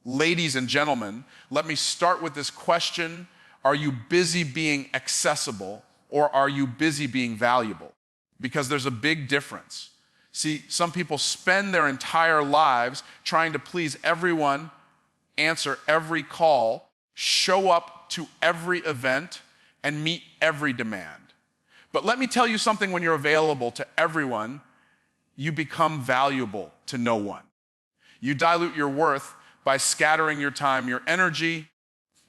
Ladies and gentlemen, let me start with this question. Are you busy being accessible, or are you busy being valuable? Because there's a big difference. See, some people spend their entire lives trying to please everyone, answer every call, show up to every event, and meet every demand. But let me tell you something: when you're available to everyone, you become valuable to no one. You dilute your worth by scattering your time, your energy,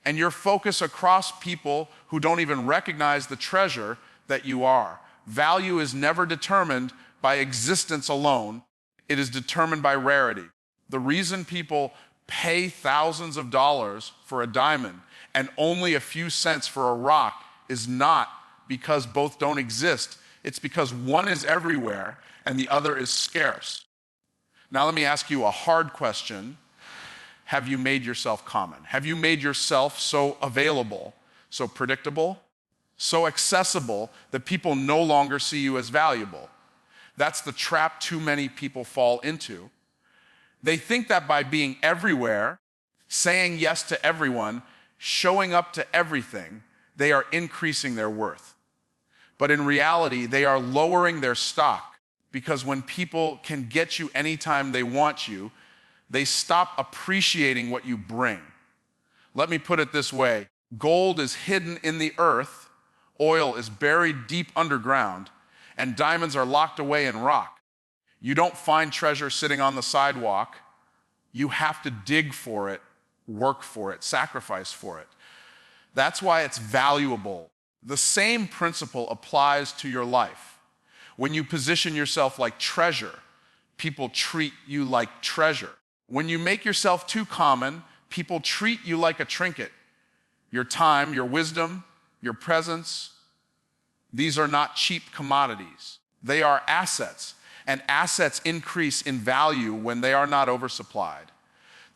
and your focus across people who don't even recognize the treasure that you are. Value is never determined by existence alone. It is determined by rarity. The reason people pay thousands of dollars for a diamond and only a few cents for a rock is not because both don't exist. It's because one is everywhere and the other is scarce. Now let me ask you a hard question. Have you made yourself common? Have you made yourself so available, so predictable, so accessible that people no longer see you as valuable? That's the trap too many people fall into. They think that by being everywhere, saying yes to everyone, showing up to everything, they are increasing their worth. But in reality, they are lowering their stock, because when people can get you anytime they want you, they stop appreciating what you bring. Let me put it this way: gold is hidden in the earth, oil is buried deep underground, and diamonds are locked away in rock. You don't find treasure sitting on the sidewalk. You have to dig for it, work for it, sacrifice for it. That's why it's valuable. The same principle applies to your life. When you position yourself like treasure, people treat you like treasure. When you make yourself too common, people treat you like a trinket. Your time, your wisdom, your presence, these are not cheap commodities. They are assets, and assets increase in value when they are not oversupplied.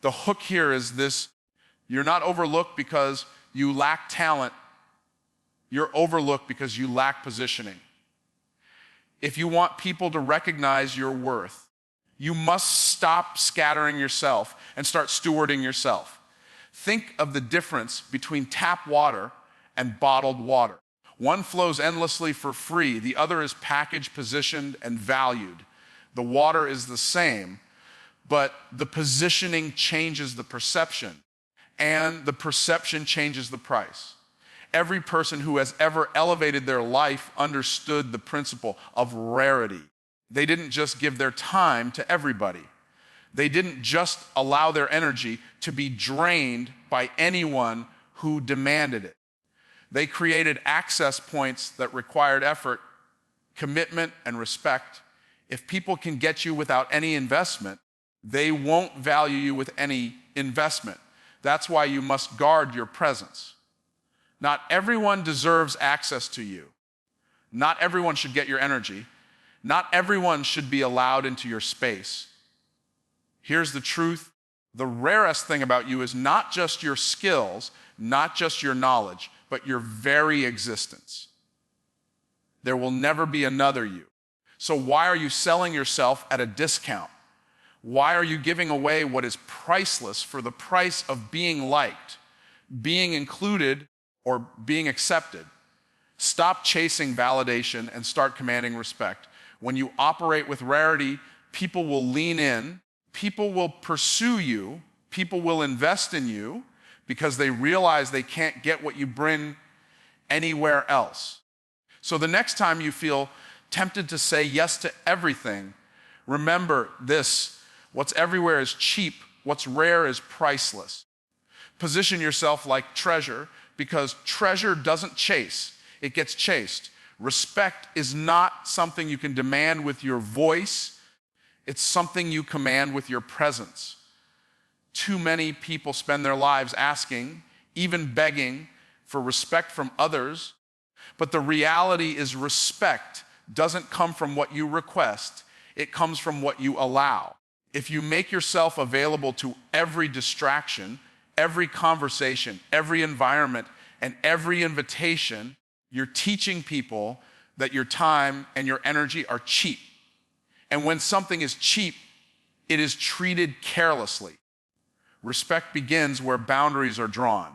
The hook here is this: you're not overlooked because you lack talent. You're overlooked because you lack positioning. If you want people to recognize your worth, you must stop scattering yourself and start stewarding yourself. Think of the difference between tap water and bottled water. One flows endlessly for free. The other is packaged, positioned, and valued. The water is the same, but the positioning changes the perception, and the perception changes the price. Every person who has ever elevated their life understood the principle of rarity. They didn't just give their time to everybody. They didn't just allow their energy to be drained by anyone who demanded it. They created access points that required effort, commitment, and respect. If people can get you without any investment, they won't value you with any investment. That's why you must guard your presence. Not everyone deserves access to you. Not everyone should get your energy. Not everyone should be allowed into your space. Here's the truth: the rarest thing about you is not just your skills, not just your knowledge, but your very existence. There will never be another you. So why are you selling yourself at a discount? Why are you giving away what is priceless for the price of being liked, being included, or being accepted? Stop chasing validation and start commanding respect. When you operate with rarity, people will lean in, people will pursue you, people will invest in you because they realize they can't get what you bring anywhere else. So the next time you feel tempted to say yes to everything, remember this: what's everywhere is cheap, what's rare is priceless. Position yourself like treasure, because treasure doesn't chase, it gets chased. Respect is not something you can demand with your voice, it's something you command with your presence. Too many people spend their lives asking, even begging, for respect from others, but the reality is respect doesn't come from what you request, it comes from what you allow. If you make yourself available to every distraction, every conversation, every environment, and every invitation, you're teaching people that your time and your energy are cheap. And when something is cheap, it is treated carelessly. Respect begins where boundaries are drawn.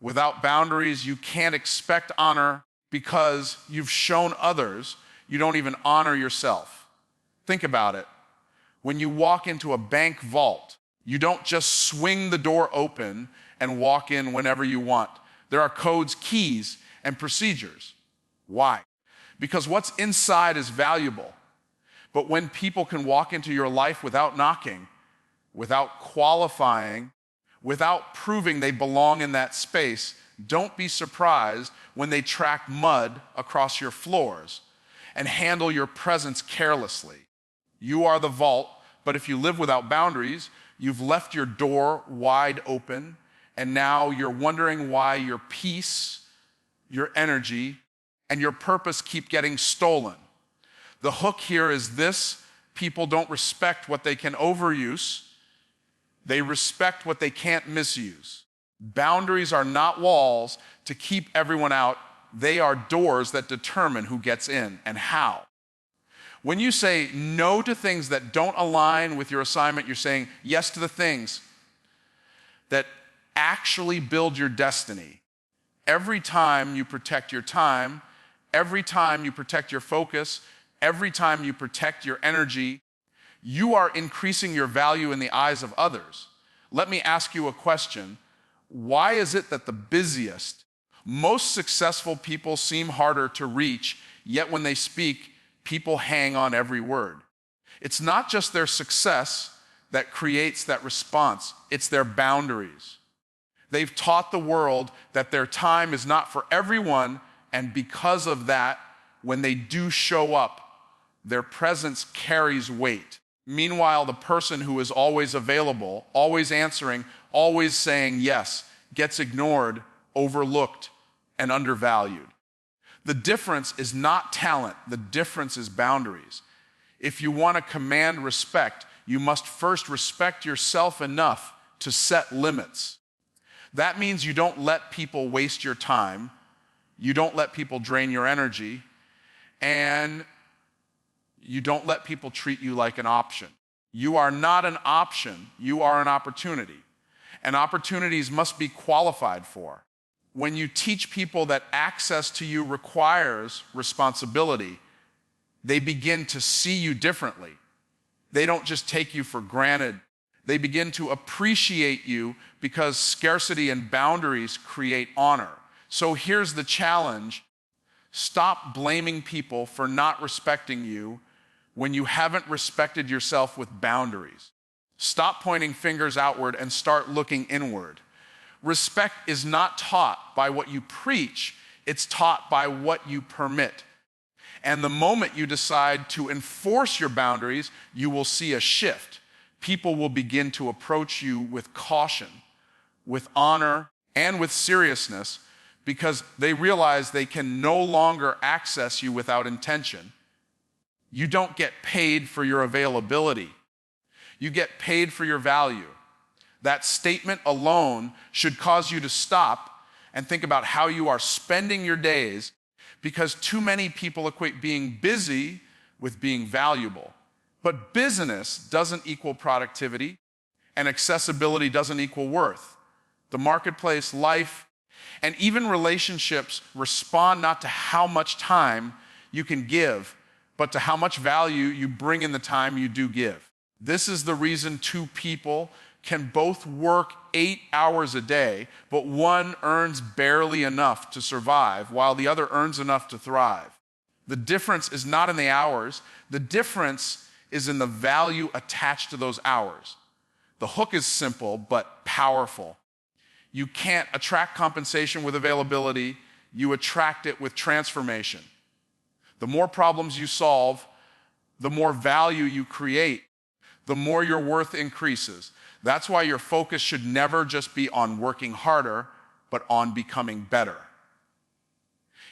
Without boundaries, you can't expect honor because you've shown others you don't even honor yourself. Think about it. When you walk into a bank vault, you don't just swing the door open and walk in whenever you want. There are codes, keys, and procedures. Why? Because what's inside is valuable. But when people can walk into your life without knocking, without qualifying, without proving they belong in that space, don't be surprised when they track mud across your floors and handle your presence carelessly. You are the vault, but if you live without boundaries, you've left your door wide open, and now you're wondering why your peace, your energy, and your purpose keep getting stolen. The hook here is this: people don't respect what they can overuse. They respect what they can't misuse. Boundaries are not walls to keep everyone out. They are doors that determine who gets in and how. When you say no to things that don't align with your assignment, you're saying yes to the things that actually build your destiny. Every time you protect your time, every time you protect your focus, every time you protect your energy, you are increasing your value in the eyes of others. Let me ask you a question. Why is it that the busiest, most successful people seem harder to reach, yet when they speak, people hang on every word? It's not just their success that creates that response, it's their boundaries. They've taught the world that their time is not for everyone, and because of that, when they do show up, their presence carries weight. Meanwhile, the person who is always available, always answering, always saying yes, gets ignored, overlooked, and undervalued. The difference is not talent. The difference is boundaries. If you want to command respect, you must first respect yourself enough to set limits. That means you don't let people waste your time, you don't let people drain your energy, and you don't let people treat you like an option. You are not an option, you are an opportunity. And opportunities must be qualified for. When you teach people that access to you requires responsibility, they begin to see you differently. They don't just take you for granted. They begin to appreciate you because scarcity and boundaries create honor. So here's the challenge. Stop blaming people for not respecting you when you haven't respected yourself with boundaries. Stop pointing fingers outward and start looking inward. Respect is not taught by what you preach, it's taught by what you permit. And the moment you decide to enforce your boundaries, you will see a shift. People will begin to approach you with caution, with honor, and with seriousness because they realize they can no longer access you without intention. You don't get paid for your availability. You get paid for your value. That statement alone should cause you to stop and think about how you are spending your days, because too many people equate being busy with being valuable. But business doesn't equal productivity, and accessibility doesn't equal worth. The marketplace, life, and even relationships respond not to how much time you can give, but to how much value you bring in the time you do give. This is the reason two people can both work 8 hours a day, but one earns barely enough to survive while the other earns enough to thrive. The difference is not in the hours. The difference is in the value attached to those hours. The hook is simple but powerful. You can't attract compensation with availability. You attract it with transformation. The more problems you solve, the more value you create, the more your worth increases. That's why your focus should never just be on working harder, but on becoming better.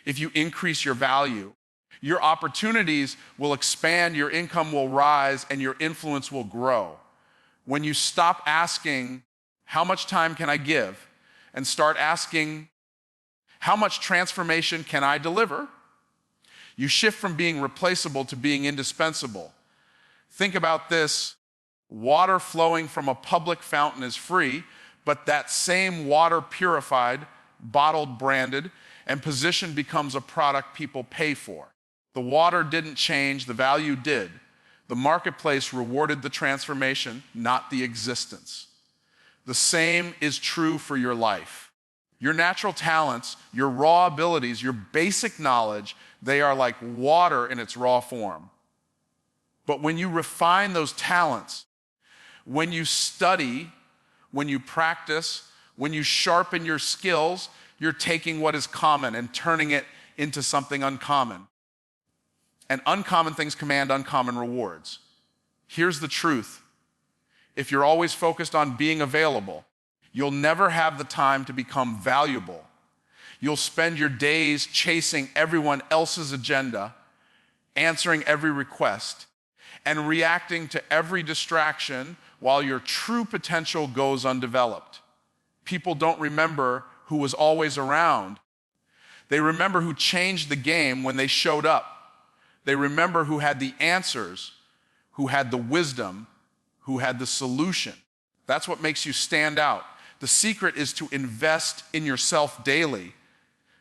If you increase your value, your opportunities will expand, your income will rise, and your influence will grow. When you stop asking, how much time can I give? And start asking, how much transformation can I deliver? You shift from being replaceable to being indispensable. Think about this. Water flowing from a public fountain is free, but that same water purified, bottled, branded, and positioned becomes a product people pay for. The water didn't change, the value did. The marketplace rewarded the transformation, not the existence. The same is true for your life. Your natural talents, your raw abilities, your basic knowledge, they are like water in its raw form. But when you refine those talents, when you study, when you practice, when you sharpen your skills, you're taking what is common and turning it into something uncommon. And uncommon things command uncommon rewards. Here's the truth. If you're always focused on being available, you'll never have the time to become valuable. You'll spend your days chasing everyone else's agenda, answering every request, and reacting to every distraction while your true potential goes undeveloped. People don't remember who was always around. They remember who changed the game when they showed up. They remember who had the answers, who had the wisdom, who had the solution. That's what makes you stand out. The secret is to invest in yourself daily,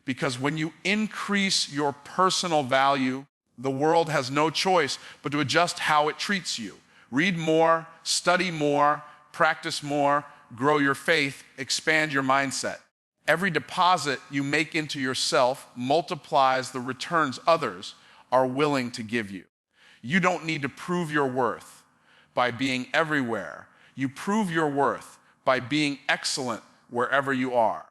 because when you increase your personal value, the world has no choice but to adjust how it treats you. Read more, study more, practice more, grow your faith, expand your mindset. Every deposit you make into yourself multiplies the returns others are willing to give you. You don't need to prove your worth by being everywhere. You prove your worth by being excellent wherever you are.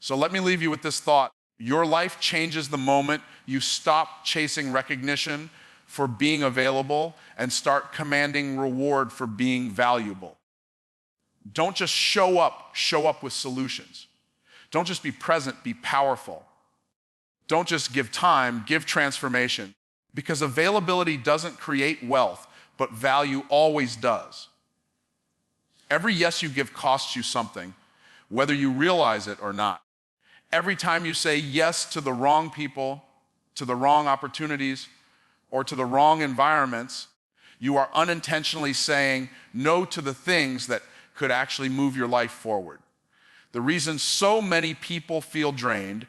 So let me leave you with this thought. Your life changes the moment you stop chasing recognition for being available and start commanding reward for being valuable. Don't just show up with solutions. Don't just be present, be powerful. Don't just give time, give transformation. Because availability doesn't create wealth, but value always does. Every yes you give costs you something, whether you realize it or not. Every time you say yes to the wrong people, to the wrong opportunities, or to the wrong environments, you are unintentionally saying no to the things that could actually move your life forward. The reason so many people feel drained,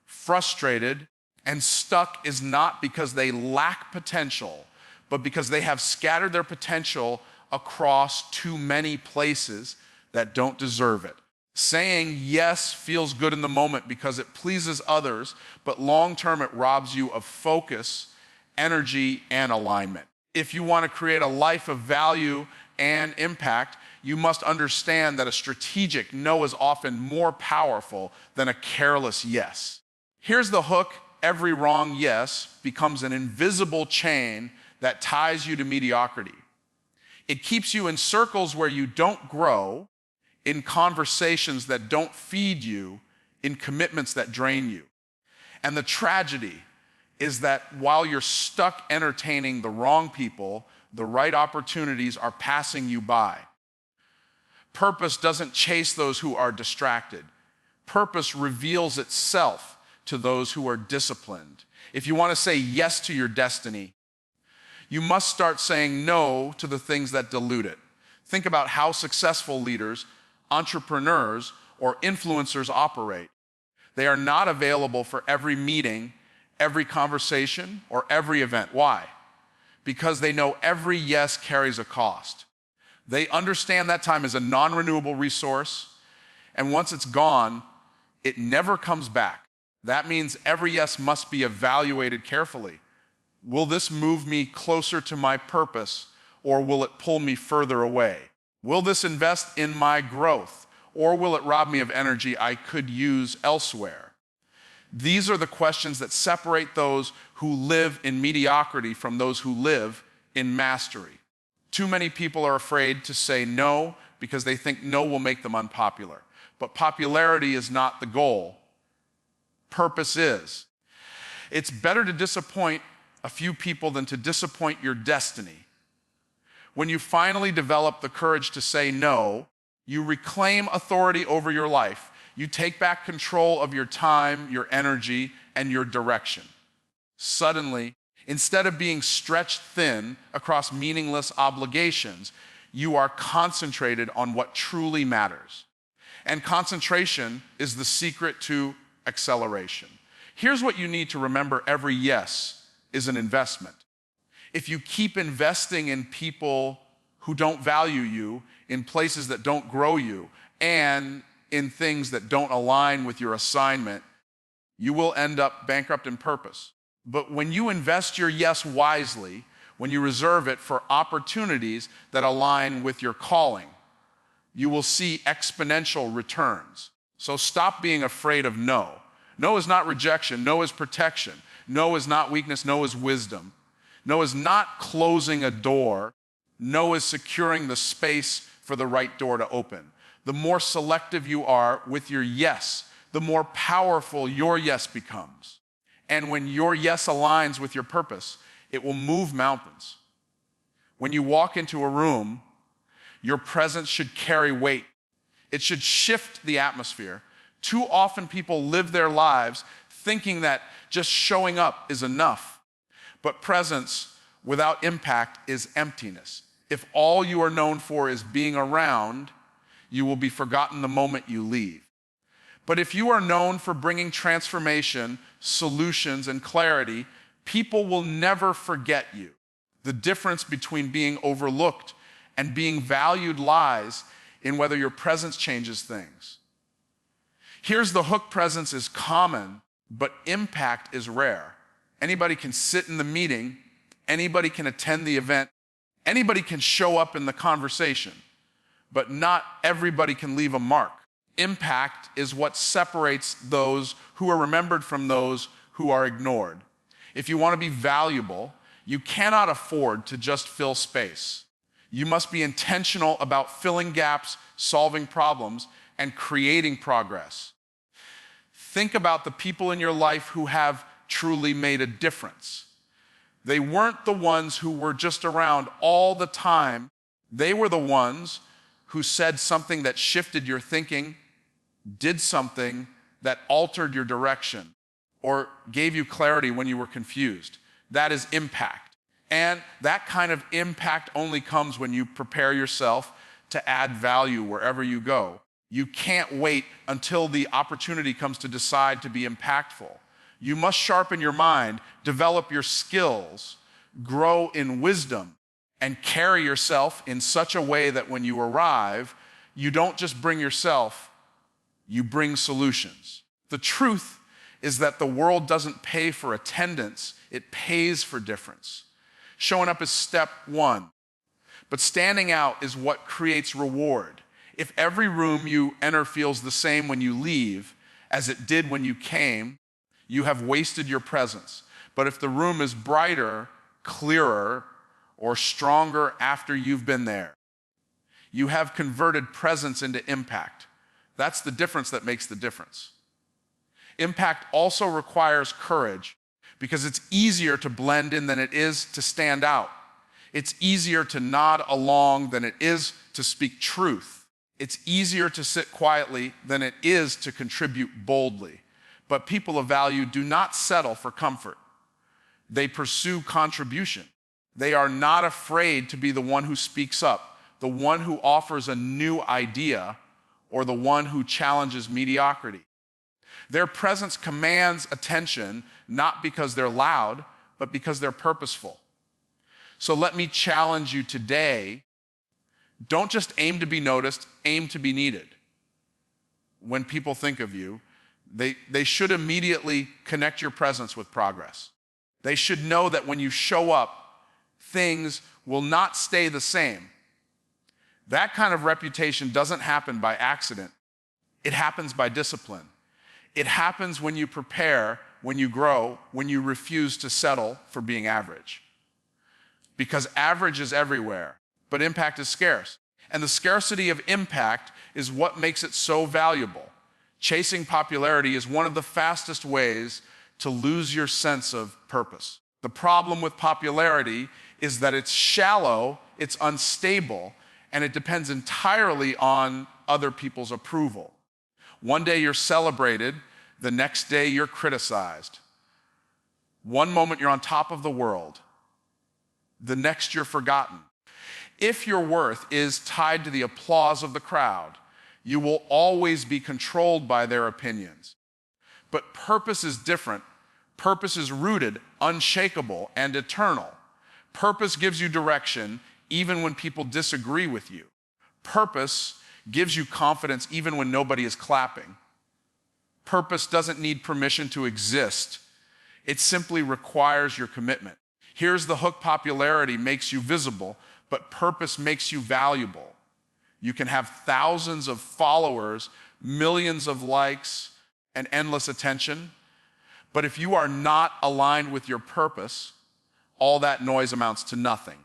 frustrated, and stuck is not because they lack potential, but because they have scattered their potential across too many places that don't deserve it. Saying yes feels good in the moment because it pleases others, but long-term it robs you of focus, energy, and alignment. If you want to create a life of value and impact, you must understand that a strategic no is often more powerful than a careless yes. Here's the hook. Every wrong yes becomes an invisible chain that ties you to mediocrity. It keeps you in circles where you don't grow, in conversations that don't feed you, in commitments that drain you. And the tragedy is that while you're stuck entertaining the wrong people, the right opportunities are passing you by. Purpose doesn't chase those who are distracted. Purpose reveals itself to those who are disciplined. If you want to say yes to your destiny, you must start saying no to the things that dilute it. Think about how successful leaders, entrepreneurs, or influencers operate. They are not available for every meeting, every conversation, or every event. Why? Because they know every yes carries a cost. They understand that time is a non-renewable resource, and once it's gone, it never comes back. That means every yes must be evaluated carefully. Will this move me closer to my purpose, or will it pull me further away? Will this invest in my growth, or will it rob me of energy I could use elsewhere? These are the questions that separate those who live in mediocrity from those who live in mastery. Too many people are afraid to say no because they think no will make them unpopular. But popularity is not the goal. Purpose is. It's better to disappoint a few people than to disappoint your destiny. When you finally develop the courage to say no, you reclaim authority over your life. You take back control of your time, your energy, and your direction. Suddenly, Instead of being stretched thin across meaningless obligations, you are concentrated on what truly matters. And concentration is the secret to acceleration. Here's what you need to remember: every yes is an investment. If you keep investing in people who don't value you, in places that don't grow you, and in things that don't align with your assignment, you will end up bankrupt in purpose. But when you invest your yes wisely, when you reserve it for opportunities that align with your calling, you will see exponential returns. So stop being afraid of no. No is not rejection. No is protection. No is not weakness. No is wisdom. No is not closing a door. No is securing the space for the right door to open. The more selective you are with your yes, the more powerful your yes becomes. And when your yes aligns with your purpose, it will move mountains. When you walk into a room, your presence should carry weight. It should shift the atmosphere. Too often people live their lives thinking that just showing up is enough. But presence without impact is emptiness. If all you are known for is being around, you will be forgotten the moment you leave. But if you are known for bringing transformation, solutions, and clarity, people will never forget you. The difference between being overlooked and being valued lies in whether your presence changes things. Here's the hook: presence is common, but impact is rare. Anybody can sit in the meeting, anybody can attend the event, anybody can show up in the conversation, but not everybody can leave a mark. Impact is what separates those who are remembered from those who are ignored. If you want to be valuable, you cannot afford to just fill space. You must be intentional about filling gaps, solving problems, and creating progress. Think about the people in your life who have truly made a difference. They weren't the ones who were just around all the time. They were the ones who said something that shifted your thinking, did something that altered your direction, or gave you clarity when you were confused. That is impact. And that kind of impact only comes when you prepare yourself to add value wherever you go. You can't wait until the opportunity comes to decide to be impactful. You must sharpen your mind, develop your skills, grow in wisdom, and carry yourself in such a way that when you arrive, you don't just bring yourself, you bring solutions. The truth is that the world doesn't pay for attendance, it pays for difference. Showing up is step one, but standing out is what creates reward. If every room you enter feels the same when you leave as it did when you came, you have wasted your presence. But if the room is brighter, clearer, or stronger after you've been there, you have converted presence into impact. That's the difference that makes the difference. Impact also requires courage because it's easier to blend in than it is to stand out. It's easier to nod along than it is to speak truth. It's easier to sit quietly than it is to contribute boldly. But people of value do not settle for comfort. They pursue contribution. They are not afraid to be the one who speaks up, the one who offers a new idea, or the one who challenges mediocrity. Their presence commands attention, not because they're loud, but because they're purposeful. So let me challenge you today. Don't just aim to be noticed, aim to be needed. When people think of you, they should immediately connect your presence with progress. They should know that when you show up, things will not stay the same. That kind of reputation doesn't happen by accident. It happens by discipline. It happens when you prepare, when you grow, when you refuse to settle for being average. Because average is everywhere, but impact is scarce. And the scarcity of impact is what makes it so valuable. Chasing popularity is one of the fastest ways to lose your sense of purpose. The problem with popularity is that it's shallow, it's unstable, and it depends entirely on other people's approval. One day you're celebrated, the next day you're criticized. One moment you're on top of the world, the next you're forgotten. If your worth is tied to the applause of the crowd, you will always be controlled by their opinions. But purpose is different. Purpose is rooted, unshakable, and eternal. Purpose gives you direction even when people disagree with you. Purpose gives you confidence even when nobody is clapping. Purpose doesn't need permission to exist. It simply requires your commitment. Here's the hook: popularity makes you visible, but purpose makes you valuable. You can have thousands of followers, millions of likes, and endless attention, but if you are not aligned with your purpose, all that noise amounts to nothing.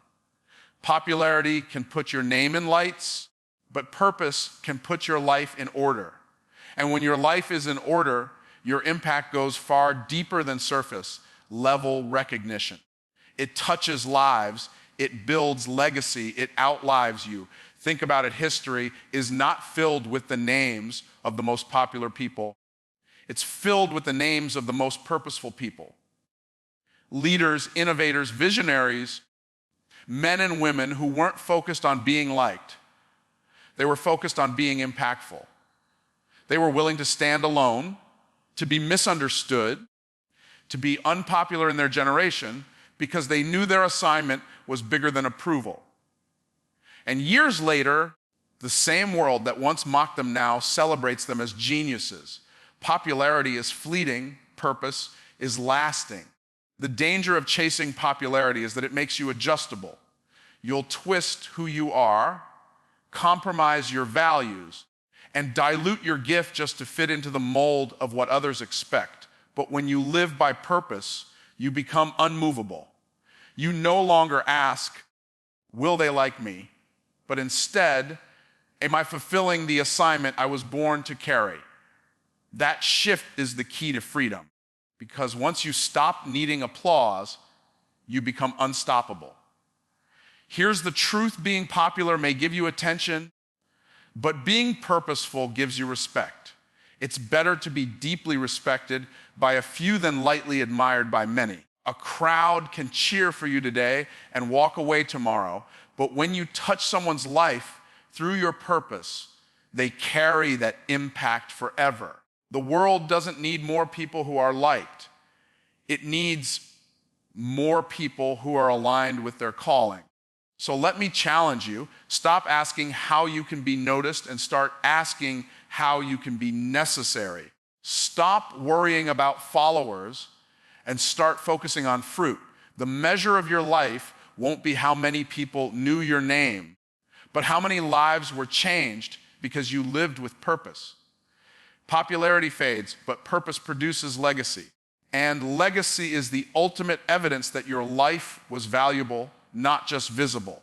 Popularity can put your name in lights, but purpose can put your life in order. And when your life is in order, your impact goes far deeper than surface level recognition. It touches lives, it builds legacy, it outlives you. Think about it, history is not filled with the names of the most popular people. It's filled with the names of the most purposeful people. Leaders, innovators, visionaries, men and women who weren't focused on being liked. They were focused on being impactful. They were willing to stand alone, to be misunderstood, to be unpopular in their generation because they knew their assignment was bigger than approval. And years later, the same world that once mocked them now celebrates them as geniuses. Popularity is fleeting, purpose is lasting. The danger of chasing popularity is that it makes you adjustable. You'll twist who you are, compromise your values, and dilute your gift just to fit into the mold of what others expect. But when you live by purpose, you become unmovable. You no longer ask, will they like me? But instead, am I fulfilling the assignment I was born to carry? That shift is the key to freedom. Because once you stop needing applause, you become unstoppable. Here's the truth: being popular may give you attention, but being purposeful gives you respect. It's better to be deeply respected by a few than lightly admired by many. A crowd can cheer for you today and walk away tomorrow, but when you touch someone's life through your purpose, they carry that impact forever. The world doesn't need more people who are liked. It needs more people who are aligned with their calling. So let me challenge you. Stop asking how you can be noticed and start asking how you can be necessary. Stop worrying about followers and start focusing on fruit. The measure of your life won't be how many people knew your name, but how many lives were changed because you lived with purpose. Popularity fades, but purpose produces legacy. And legacy is the ultimate evidence that your life was valuable, not just visible.